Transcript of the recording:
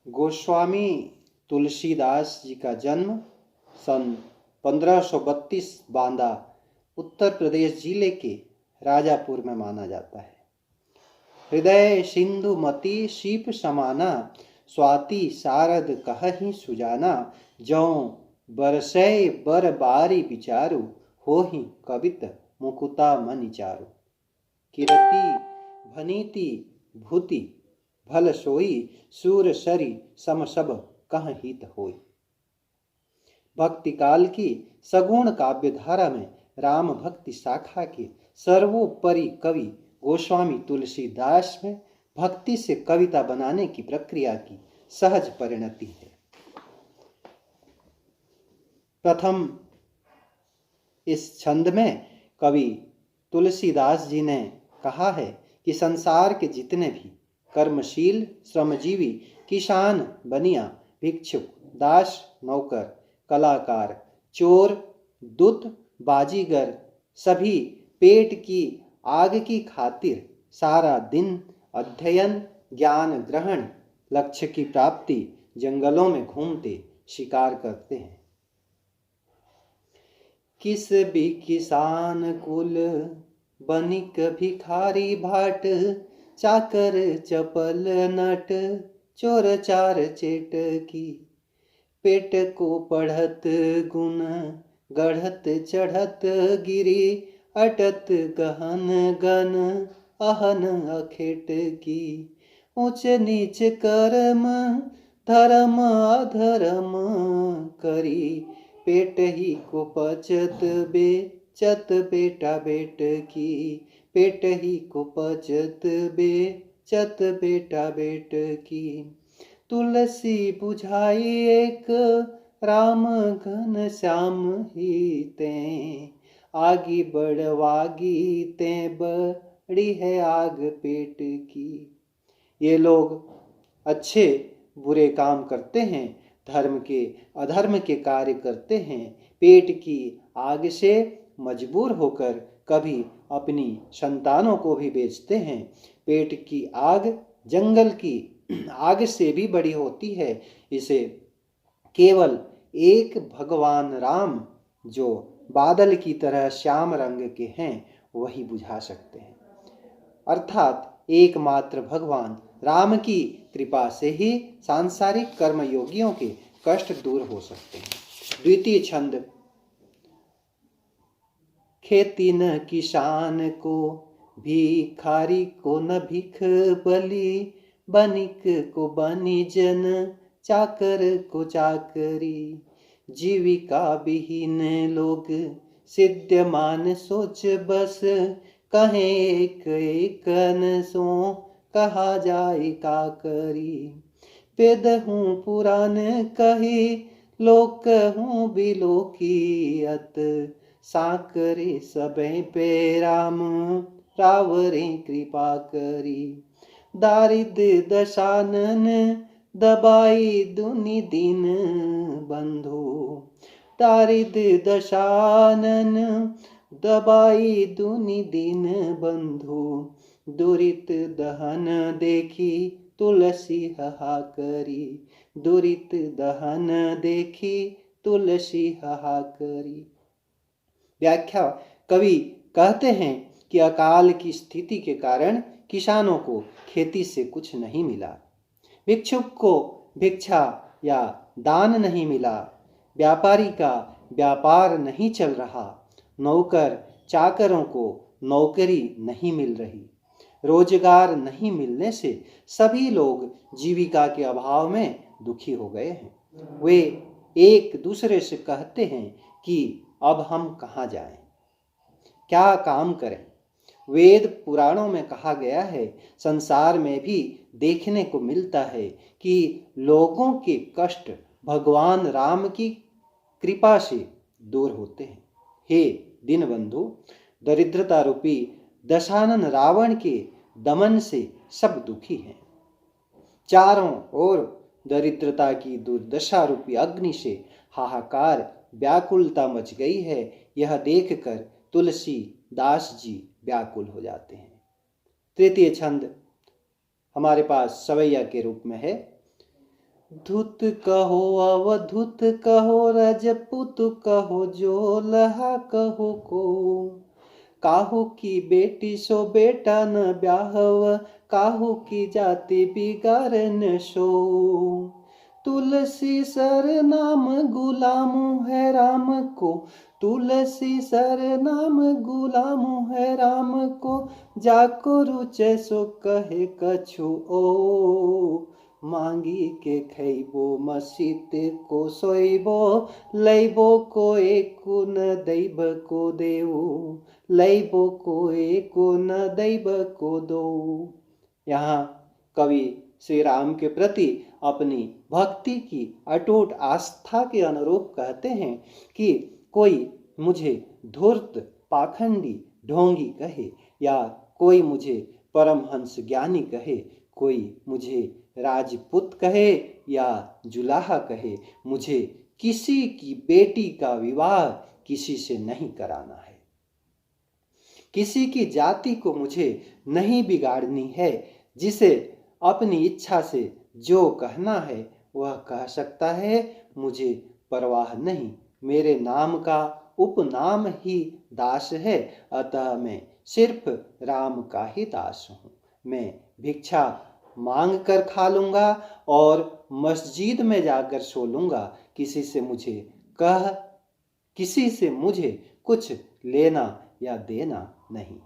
गोस्वामी तुलसीदास जी का जन्म सन 1532 बांदा उत्तर प्रदेश जिले के राजापुर में माना जाता है। हृदय सिंधु मति शीप समाना, स्वाति शारद कहहि सुजाना, जौ बरसै बर बारी विचारु, होहि कवित मुकुता मनि चारु। किरति भनीति भूति भल सोई, सूर सरी सम सब कह हित होई। भक्ति काल की सगुण काव्य धारा में राम भक्ति शाखा के सर्वोपरि कवि गोस्वामी तुलसीदास में भक्ति से कविता बनाने की प्रक्रिया की सहज परिणति है। प्रथम इस छंद में कवि तुलसीदास जी ने कहा है कि संसार के जितने भी कर्मशील श्रमजीवी किसान बनिया भिक्षुक दास नौकर कलाकार चोर दूत बाजीगर सभी पेट की आग की खातिर सारा दिन अध्ययन ज्ञान ग्रहण लक्ष्य की प्राप्ति जंगलों में घूमते शिकार करते हैं। किस भी किसान कुल बनिक भिखारी भाट, चाकर चपल नट चोर चार चेट की, पेट को पढ़त गुण गढ़त चढ़त गिरी, अटत गहन गन अहन अखेट की, ऊंच नीच कर्म धर्म अधर्म करी, पेट ही को पचत बेचत बेटा बेट की, पेट ही को पचत बेचत बेटा बेट की। तुलसी बुझाई एक राम घन श्याम ही ते, आगी बढ़वागी ते बड़ी है आग पेट की। ये लोग अच्छे बुरे काम करते हैं, धर्म के अधर्म के कार्य करते हैं, पेट की आग से मजबूर होकर कभी अपनी संतानों को भी बेचते हैं। पेट की आग जंगल की आग से भी बड़ी होती है। इसे केवल एक भगवान राम जो बादल की तरह श्याम रंग के हैं वही बुझा सकते हैं। अर्थात एकमात्र भगवान राम की कृपा से ही सांसारिक कर्म योगियों के कष्ट दूर हो सकते हैं। द्वितीय छंद। खेती न किसान को भिखारी को न भिख बलि, बनिक को बनिजन चाकर को चाकरी, जीविका विहीन लोग सिद्धमान सोच बस, कहे एक एक न सो कहा जाए का करी। वेद हूँ पुराण कही लोक हूँ बिलोकियत, साकरे सबे पे राम रावरे कृपा करी। दारिद्र दशानन दबाई दुनि दिन बंधु, दारिद्र दशानन दबाई दुनि दिन बंधु, दुरित दहन देखी तुलसी हाहाकरी, दुरित दहन देखी तुलसी हाहाकरी। व्याख्या। कवि कहते हैं कि अकाल की स्थिति के कारण किसानों को खेती से कुछ नहीं मिला, भिक्षुक को भिक्षा या दान नहीं मिला, व्यापारी का व्यापार नहीं चल रहा, नौकर चाकरों को नौकरी नहीं मिल रही। रोजगार नहीं मिलने से सभी लोग जीविका के अभाव में दुखी हो गए हैं। वे एक दूसरे से कहते हैं कि अब हम कहाँ जाएं, क्या काम करें। वेद पुराणों में कहा गया है, संसार में भी देखने को मिलता है कि लोगों के कष्ट भगवान राम की कृपा से दूर होते हैं। हे दीनबंधु, दरिद्रता रूपी दशानन रावण के दमन से सब दुखी हैं। चारों ओर दरिद्रता की दुर्दशा रूपी अग्नि से हाहाकार व्याकुलता मच गई है। यह देखकर तुलसी दास जी व्याकुल हो जाते हैं। तृतीय छंद हमारे पास सवैया के रूप में है। धुत कहो अवधुत कहो रजपूत कहो जोलहा कहो को, काहू की बेटी सो बेटा न ब्याहव, काहू की जाति बिगाड़न सो। तुलसी सर नाम गुलाम है राम को, तुलसी सर नाम गुलाम है राम को, जाको रुचे सो कहे कछु ओ। मांगी के खैबो मसीत को सोइबो, लैबो को एक न दैब को देऊ, लैबो को एक न दैब को दो। यहाँ कवि श्री राम के प्रति अपनी भक्ति की अटूट आस्था के अनुरूप कहते हैं कि कोई मुझे धूर्त पाखंडी ढोंगी कहे, या कोई मुझे परमहंस ज्ञानी कहे, कोई मुझे राजपूत कहे या जुलाहा कहे, मुझे किसी की बेटी का विवाह किसी से नहीं कराना है, किसी की जाति को मुझे नहीं बिगाड़नी है। जिसे अपनी इच्छा से जो कहना है वह कह सकता है, मुझे परवाह नहीं। मेरे नाम का उपनाम ही दास है, अतः मैं सिर्फ राम का ही दास हूँ। मैं भिक्षा मांग कर खा लूँगा और मस्जिद में जाकर सो लूँगा, किसी से मुझे कुछ लेना या देना नहीं।